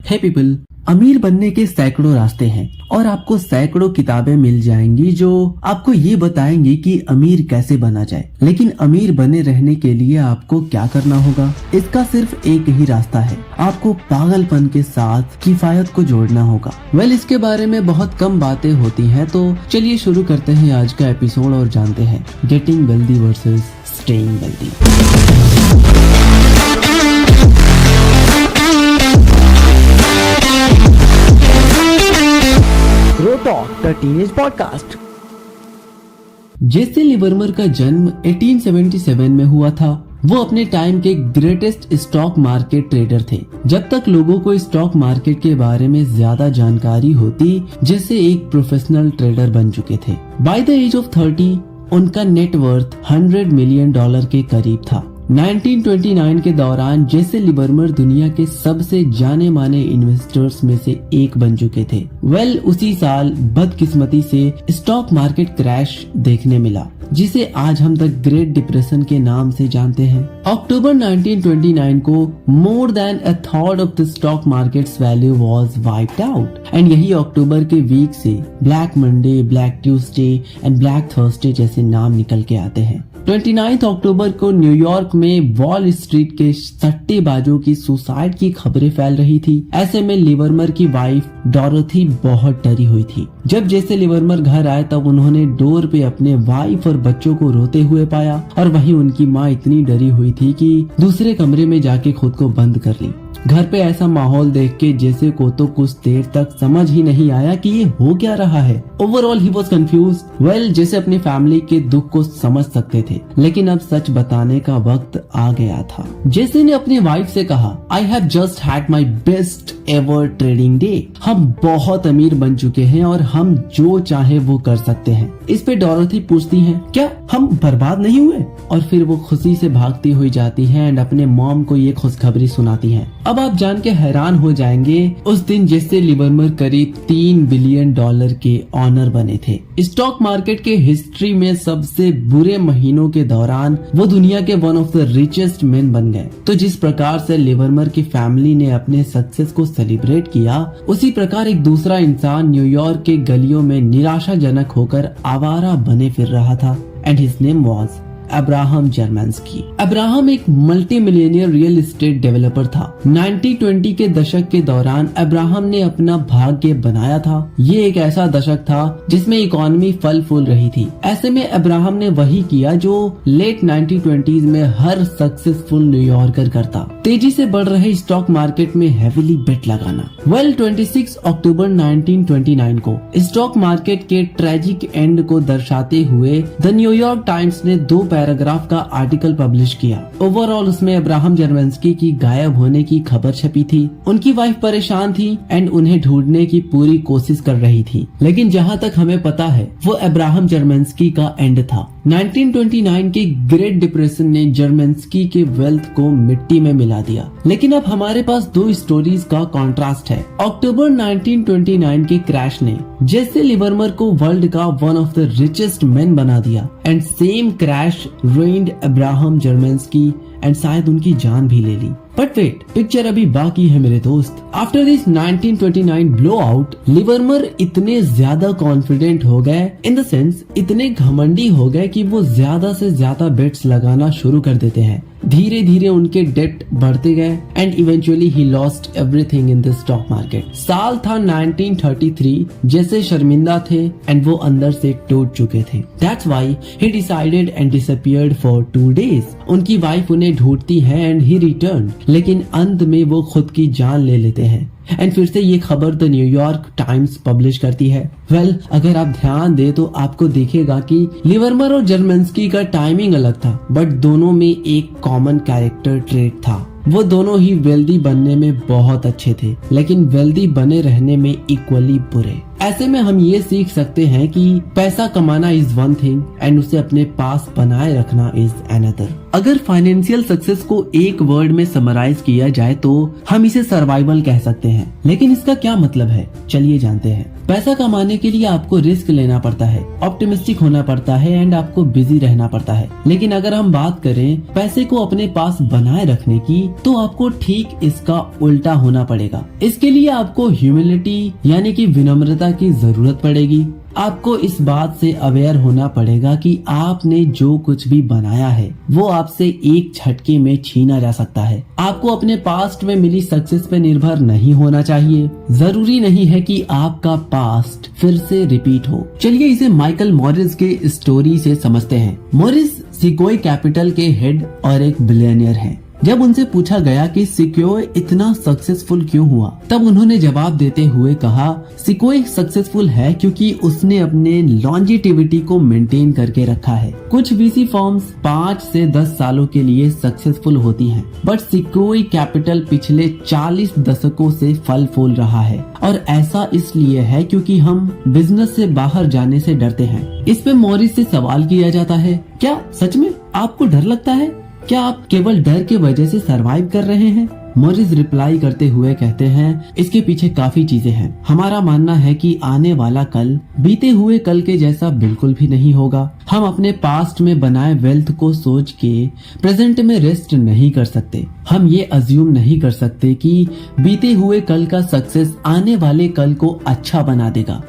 हे people, अमीर बनने के सैकड़ों रास्ते हैं और आपको सैकड़ों किताबें मिल जाएंगी जो आपको ये बताएंगी कि अमीर कैसे बना जाए। लेकिन अमीर बने रहने के लिए आपको क्या करना होगा? इसका सिर्फ एक ही रास्ता है, आपको पागलपन के साथ किफायत को जोड़ना होगा। इसके बारे में बहुत कम बातें होती हैं, तो चलिए शुरू करते हैं आज का एपिसोड और जानते हैं getting wealthy versus staying wealthy. The teenage podcast. जेसे लिवरमर का जन्म 1877 में हुआ था। वो अपने टाइम के ग्रेटेस्ट स्टॉक मार्केट ट्रेडर थे। जब तक लोगों को स्टॉक मार्केट के बारे में ज्यादा जानकारी होती, जैसे एक प्रोफेशनल ट्रेडर बन चुके थे। बाय द एज ऑफ 30 उनका नेटवर्थ $100 मिलियन के करीब था। 1929 के दौरान जेसे लिवरमर दुनिया के सबसे जाने माने इन्वेस्टर्स में से एक बन चुके थे। उसी साल बदकिस्मती से स्टॉक मार्केट क्रैश देखने मिला, जिसे आज हम द ग्रेट डिप्रेशन के नाम से जानते हैं। अक्टूबर 1929 को more than a third of the stock markets value was wiped out. And यही अक्टूबर के वीक से black Monday, black Tuesday and black Thursday जैसे नाम निकल के आते हैं। 29 अक्टूबर को न्यूयॉर्क में वॉल स्ट्रीट के सट्टेबाजों की सुसाइड की खबरें फैल रही थी। ऐसे में लिवरमर की वाइफ डोरोथी बहुत डरी हुई थी। जब जैसे लिवरमर घर आए तब उन्होंने डोर पे अपने वाइफ और बच्चों को रोते हुए पाया, और वहीं उनकी माँ इतनी डरी हुई थी कि दूसरे कमरे में जाके खुद को बंद कर ली। घर पे ऐसा माहौल देख के जेसे को तो कुछ देर तक समझ ही नहीं आया कि ये हो क्या रहा है। Overall he was confused. जेसे अपनी फैमिली के दुख को समझ सकते थे, लेकिन अब सच बताने का वक्त आ गया था। जेसे ने अपनी वाइफ से कहा, I have just had my best ever trading day. हम बहुत अमीर बन चुके हैं और हम जो चाहे वो कर सकते हैं। इस पे डोरोथी पूछती है, क्या हम बर्बाद नहीं हुए? और फिर वो खुशी से भागती हुई जाती है एंड अपने मॉम को ये खुशखबरी सुनाती है। अब आप जान के हैरान हो जाएंगे, उस दिन जेसे लिवरमर करीब $3 बिलियन के ऑनर बने थे। स्टॉक मार्केट के हिस्ट्री में सबसे बुरे महीनों के दौरान वो दुनिया के one of the richest man बन गए। तो जिस प्रकार से लिवरमर की फैमिली ने अपने सक्सेस को सेलिब्रेट किया, उसी प्रकार एक दूसरा इंसान न्यूयॉर्क के गलियों में निराशाजनक होकर आवारा बने फिर रहा था। And his name was Abraham Germansky. Abraham एक multi millionaire real estate developer था। 1920 के दशक के दौरान अब्राहम ने अपना भाग्य बनाया था। ये एक ऐसा दशक था जिसमें इकोनॉमी फल फूल रही थी। ऐसे में अब्राहम ने वही किया जो लेट 1920s में हर सक्सेसफुल न्यूयॉर्कर करता, तेजी से बढ़ रहे स्टॉक मार्केट में हेविली बेट लगाना। 26 अक्टूबर 1929 को स्टॉक मार्केट के ट्रेजिक एंड को दर्शाते हुए द न्यूयॉर्क टाइम्स ने 2 पैराग्राफ का आर्टिकल पब्लिश किया। ओवरऑल उसमें अब्राहम जर्मेंस्की की गायब होने की खबर छपी थी। उनकी वाइफ परेशान थी एंड उन्हें ढूंढने की पूरी कोशिश कर रही थी, लेकिन जहां तक हमें पता है वो अब्राहम जर्मेंस्की का एंड था। 1929 के ग्रेट डिप्रेशन ने जर्मेंस्की के वेल्थ को मिट्टी में मिला दिया। लेकिन अब हमारे पास 2 स्टोरीज का कॉन्ट्रास्ट है। अक्टूबर 1929 के क्रैश ने जेसे लिवरमर को वर्ल्ड का one of the richest man बना दिया, and same crash ruined Abraham Germansky and शायद उनकी जान भी ले ली। बट वेट, पिक्चर अभी बाकी है मेरे दोस्त। आफ्टर दिस 1929 ब्लो आउट, लिवरमर इतने ज्यादा कॉन्फिडेंट हो गए, इन द सेंस इतने घमंडी हो गए कि वो ज्यादा से ज्यादा बेट्स लगाना शुरू कर देते हैं। धीरे धीरे उनके डेट बढ़ते गए and eventually he lost everything in the stock market. साल था 1933। जैसे शर्मिंदा थे एंड वो अंदर से टूट चुके थे। That's why he decided and disappeared for 2 days। उनकी वाइफ उन्हें ढूंढती है एंड ही रिटर्न, लेकिन अंत में वो खुद की जान ले लेते हैं। एंड फिर से ये खबर द न्यूयॉर्क टाइम्स पब्लिश करती है। अगर आप ध्यान दे तो आपको दिखेगा कि लिवरमर और जर्मेंस्की का टाइमिंग अलग था, बट दोनों में एक कॉमन कैरेक्टर ट्रेट था। वो दोनों ही वेल्दी बनने में बहुत अच्छे थे, लेकिन वेल्दी बने रहने में इक्वली बुरे। ऐसे में हम ये सीख सकते हैं कि पैसा कमाना इज वन थिंग एंड उसे अपने पास बनाए रखना इज अनदर। अगर फाइनेंशियल सक्सेस को एक वर्ड में समराइज किया जाए तो हम इसे सर्वाइवल कह सकते हैं। लेकिन इसका क्या मतलब है, चलिए जानते हैं। पैसा कमाने के लिए आपको रिस्क लेना पड़ता है, ऑप्टिमिस्टिक होना पड़ता है एंड आपको बिजी रहना पड़ता है। लेकिन अगर हम बात करें पैसे को अपने पास बनाए रखने की, तो आपको ठीक इसका उल्टा होना पड़ेगा। इसके लिए आपको ह्यूमिलिटी यानी कि विनम्रता की जरूरत पड़ेगी। आपको इस बात से अवेयर होना पड़ेगा कि आपने जो कुछ भी बनाया है वो आपसे एक झटके में छीना जा सकता है। आपको अपने पास्ट में मिली सक्सेस पे निर्भर नहीं होना चाहिए। जरूरी नहीं है कि आपका पास्ट फिर से रिपीट हो। चलिए इसे माइकल मॉरिस के स्टोरी से समझते हैं। मॉरिस सिक्वोय कैपिटल के हेड और एक बिलियनियर हैं। जब उनसे पूछा गया कि सिक्वोय इतना सक्सेसफुल क्यों हुआ, तब उन्होंने जवाब देते हुए कहा, सिक्वोय सक्सेसफुल है क्योंकि उसने अपने लॉन्जिटिविटी को मेंटेन करके रखा है। कुछ वीसी फर्म्स 5 से 10 सालों के लिए सक्सेसफुल होती हैं, बट सिक्वोय कैपिटल पिछले 40 दशकों से फल फूल रहा है। और ऐसा इसलिए है क्योंकि हम बिजनेस से बाहर जाने से डरते हैं। इस पे मॉरिस से सवाल किया जाता है, क्या सच में आपको डर लगता है? क्या आप केवल डर के वजह से सरवाइव कर रहे हैं? मॉरिस रिप्लाई करते हुए कहते हैं, इसके पीछे काफी चीजें हैं। हमारा मानना है कि आने वाला कल बीते हुए कल के जैसा बिल्कुल भी नहीं होगा। हम अपने पास्ट में बनाए वेल्थ को सोच के प्रेजेंट में रेस्ट नहीं कर सकते। हम ये अज्यूम नहीं कर सकते कि बीते हुए कल का सक्सेस आने वाले कल को अच्छा बना देगा।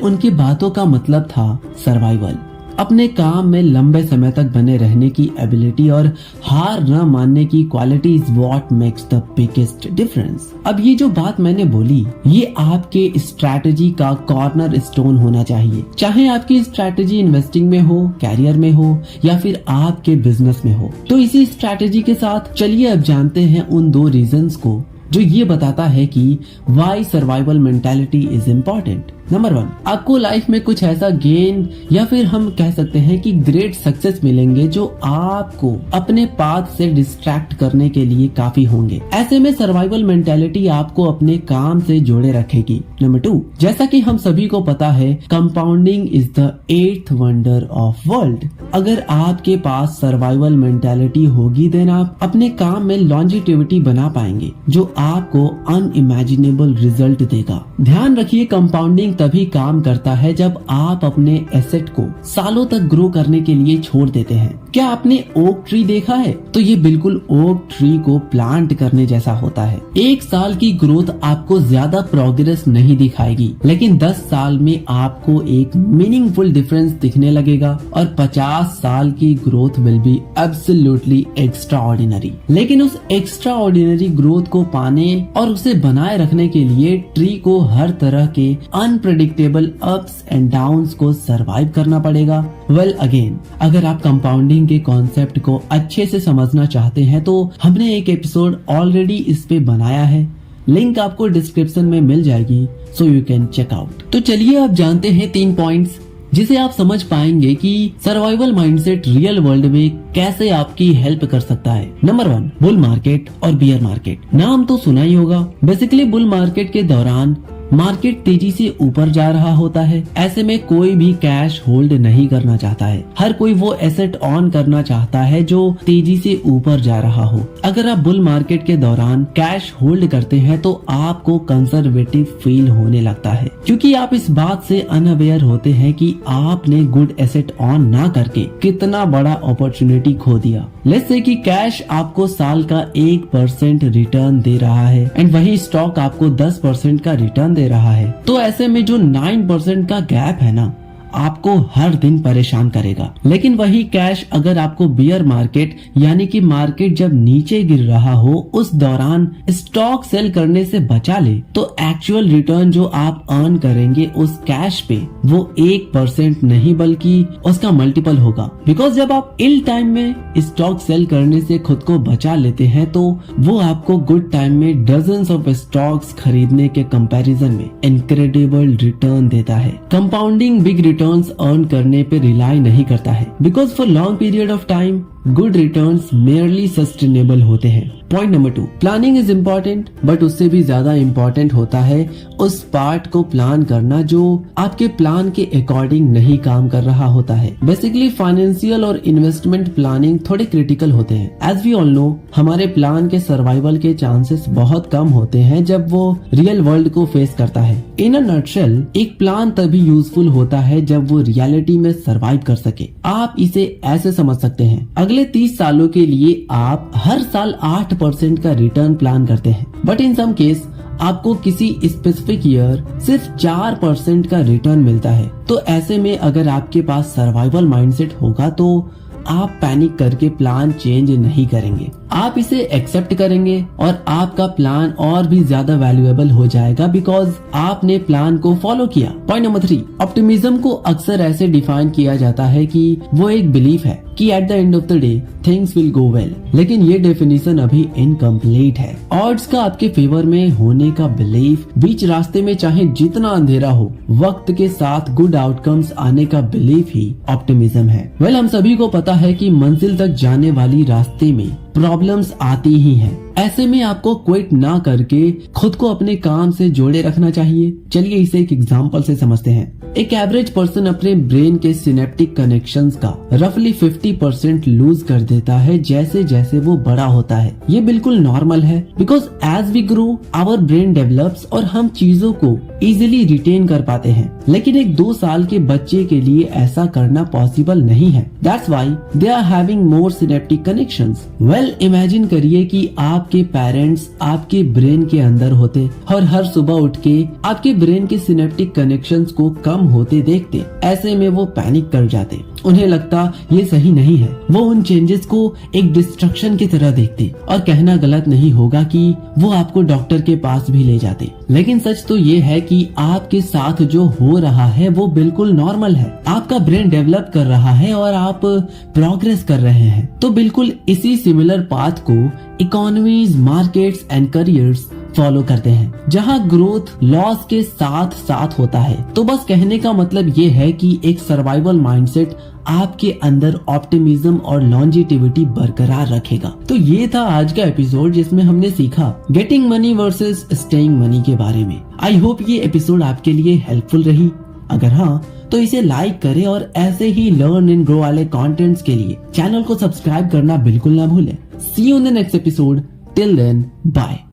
उनकी बातों का मतलब था सर्वाइवल, अपने काम में लंबे समय तक बने रहने की एबिलिटी और हार न मानने की quality is what makes the biggest difference. अब ये जो बात मैंने बोली, ये आपके स्ट्रैटेजी का कॉर्नर स्टोन होना चाहिए। चाहे आपकी स्ट्रैटेजी इन्वेस्टिंग में हो, कैरियर में हो या फिर आपके बिजनेस में हो। तो इसी स्ट्रैटेजी के साथ चलिए अब जानते हैं उन 2 रीजंस को जो ये बताता है कि why survival mentality is important. Number 1, आपको लाइफ में कुछ ऐसा गेन या फिर हम कह सकते हैं कि ग्रेट सक्सेस मिलेंगे जो आपको अपने पाथ से डिस्ट्रैक्ट करने के लिए काफी होंगे। ऐसे में सर्वाइवल मेंटालिटी आपको अपने काम से जोड़े रखेगी। नंबर 2, जैसा कि हम सभी को पता है, compounding is the 8th wonder of world. अगर आपके पास सर्वाइवल मेंटालिटी होगी देन आप अपने काम में लॉन्जिटिविटी बना पाएंगे जो आपको अनइमेजिनेबल रिजल्ट देगा। ध्यान रखिए, कंपाउंडिंग तभी काम करता है जब आप अपने एसेट को सालों तक ग्रो करने के लिए छोड़ देते हैं। क्या आपने ओक ट्री देखा है? तो ये बिल्कुल ओक ट्री को प्लांट करने जैसा होता है। 1 साल की ग्रोथ आपको ज्यादा प्रोग्रेस नहीं दिखाएगी, लेकिन 10 साल में आपको एक मीनिंगफुल डिफरेंस दिखने लगेगा और 50 साल की growth will be absolutely extraordinary. लेकिन उस एक्स्ट्राऑर्डिनरी ग्रोथ को पाने और उसे बनाए रखने के लिए ट्री को हर तरह के अनप्रेडिक्टेबल अप्स एंड डाउन्स को सरवाइव करना पड़ेगा। अगेन, अगर आप कंपाउंडिंग के कॉन्सेप्ट को अच्छे से समझना चाहते हैं तो हमने एक एपिसोड ऑलरेडी इस पे बनाया है, लिंक आपको डिस्क्रिप्शन में मिल जाएगी, so you can check out. तो चलिए आप जानते हैं 3 पॉइंट्स जिसे आप समझ पाएंगे कि सर्वाइवल माइंडसेट रियल वर्ल्ड में कैसे आपकी हेल्प कर सकता है। नंबर 1, बुल मार्केट और बियर मार्केट। नाम तो सुना ही होगा। बेसिकली बुल मार्केट के दौरान मार्केट तेजी से ऊपर जा रहा होता है। ऐसे में कोई भी कैश होल्ड नहीं करना चाहता है। हर कोई वो एसेट ऑन करना चाहता है जो तेजी से ऊपर जा रहा हो। अगर आप बुल मार्केट के दौरान कैश होल्ड करते हैं तो आपको कंजर्वेटिव फील होने लगता है, क्योंकि आप इस बात से अनअवेयर होते हैं कि आपने गुड एसेट ऑन ना करके कितना बड़ा अपॉर्चुनिटी खो दिया। लेट्स से कि कैश आपको साल का 1% रिटर्न दे रहा है एंड वही स्टॉक आपको 10% का रिटर्न दे रहा है। तो ऐसे में जो 9% का गैप है ना, आपको हर दिन परेशान करेगा। लेकिन वही कैश अगर आपको बियर मार्केट यानी कि मार्केट जब नीचे गिर रहा हो उस दौरान स्टॉक सेल करने से बचा ले, तो एक्चुअल रिटर्न जो आप अर्न करेंगे उस कैश पे वो 1% नहीं बल्कि उसका मल्टीपल होगा। बिकॉज जब आप इल टाइम में स्टॉक सेल करने से खुद को बचा लेते हैं तो वो आपको गुड टाइम में डजन्स ऑफ स्टॉक्स खरीदने के कंपैरिजन में इनक्रेडिबल रिटर्न देता है। कंपाउंडिंग बिग रिटर्न्स अर्न करने पे रिलाई नहीं करता है, because for long period of time good returns merely sustainable होते हैं। Point number 2, planning is important but उससे भी ज्यादा इम्पोर्टेंट होता है उस पार्ट को प्लान करना जो आपके प्लान के अकॉर्डिंग नहीं काम कर रहा होता है। बेसिकली फाइनेंशियल और इन्वेस्टमेंट प्लानिंग थोड़े क्रिटिकल होते हैं। एज वी ऑल नो, हमारे प्लान के सर्वाइवल के चांसेस बहुत कम होते हैं जब वो रियल वर्ल्ड को फेस करता है। इन अ नटशेल, एक प्लान तभी यूजफुल होता है जब वो रियलिटी में सर्वाइव कर सके। आप इसे ऐसे समझ सकते हैं, अगले 30 सालों के लिए आप हर साल 8% का रिटर्न प्लान करते हैं, बट इन सम केस आपको किसी स्पेसिफिक ईयर सिर्फ 4% का रिटर्न मिलता है। तो ऐसे में अगर आपके पास सर्वाइवल माइंडसेट होगा तो आप पैनिक करके प्लान चेंज नहीं करेंगे, आप इसे एक्सेप्ट करेंगे और आपका प्लान और भी ज्यादा वैल्यूएबल हो जाएगा बिकॉज आपने प्लान को फॉलो किया। पॉइंट नंबर 3, ऑप्टिमिज्म को अक्सर ऐसे डिफाइन किया जाता है कि वो एक बिलीफ है कि at the end of the day things will go well, लेकिन ये डेफिनेशन अभी इनकम्प्लीट है। ऑड्स का आपके फेवर में होने का बिलीफ, बीच रास्ते में चाहे जितना अंधेरा हो वक्त के साथ गुड आउटकम्स आने का बिलीफ ही ऑप्टिमिज्म है। वेल, हम सभी को पता है कि मंजिल तक जाने वाली रास्ते में प्रॉब्लम्स आती ही हैं। ऐसे में आपको क्विट ना करके खुद को अपने काम से जोड़े रखना चाहिए। चलिए इसे एक एग्जांपल से समझते हैं। एक एवरेज पर्सन अपने ब्रेन के सिनेप्टिक कनेक्शंस का रफली 50% लूज कर देता है जैसे जैसे वो बड़ा होता है। ये बिल्कुल नॉर्मल है because as we grow our brain develops और हम चीजों को इजिली रिटेन कर पाते हैं। लेकिन एक 2 साल के बच्चे के लिए ऐसा करना पॉसिबल नहीं है। That's why they are having more synaptic connections. Well, imagine करिए कि आपके पेरेंट्स आपके ब्रेन के अंदर होते और हर सुबह उठ के आपके ब्रेन के सिनेप्टिक कनेक्शंस को कम होते देखते। ऐसे में वो पैनिक कर जाते, उन्हें लगता ये सही नहीं है। वो उन चेंजेस को एक डिस्ट्रक्शन की तरह देखते और कहना गलत नहीं होगा कि वो आपको डॉक्टर के पास भी ले जाते। लेकिन सच तो ये है कि आपके साथ जो हो रहा है वो बिल्कुल नॉर्मल है। आपका ब्रेन डेवलप कर रहा है और आप प्रोग्रेस कर रहे हैं। तो बिल्कुल इसी सिमिलर पाथ को economies, markets and careers follow करते हैं, जहां ग्रोथ लॉस के साथ साथ होता है। तो बस कहने का मतलब ये है कि एक सर्वाइवल माइंडसेट आपके अंदर ऑप्टिमिज्म और लॉन्जिटिविटी बरकरार रखेगा। तो ये था आज का एपिसोड जिसमें हमने सीखा getting money versus staying money के बारे में। आई होप ये एपिसोड आपके लिए हेल्पफुल रही। अगर हाँ तो इसे लाइक करें और ऐसे ही लर्न एंड ग्रो वाले कंटेंट्स के लिए चैनल को सब्सक्राइब करना बिल्कुल ना भूलें। See you in the next episode. Till then, bye.